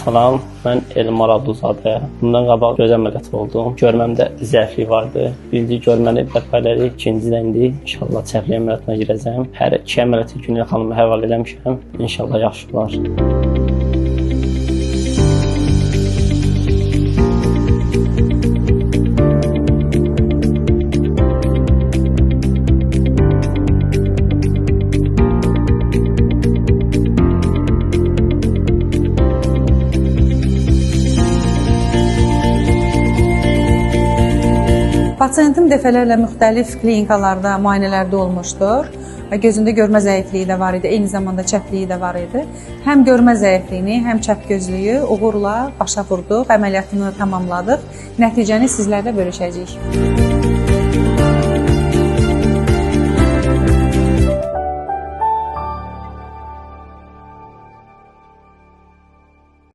Salam, mən Elmar Abduzadə. Bundan qabaq göz əməliyyatı oldum. Görməmdə zəiflik vardı. Birinci görməni bərpa elədik, ikincidən indi inşallah çəpli əməliyyatına girəcəm. Hər iki əməliyyatı Günel xanıma həvalə eləmişəm. İnşallah yaxşı olar. Pasiyentim dəfələrlə müxtəlif klinikalarda, müayinələrdə olmuşdur. Gözündə görmə zəifliyi də var idi, eyni zamanda çəpliyi də var idi. Həm görmə zəifliyini, həm çəpgözlüyü uğurla başa vurduq, əməliyyatını tamamladıq. Nəticəni sizlərlə bölüşəcəyik.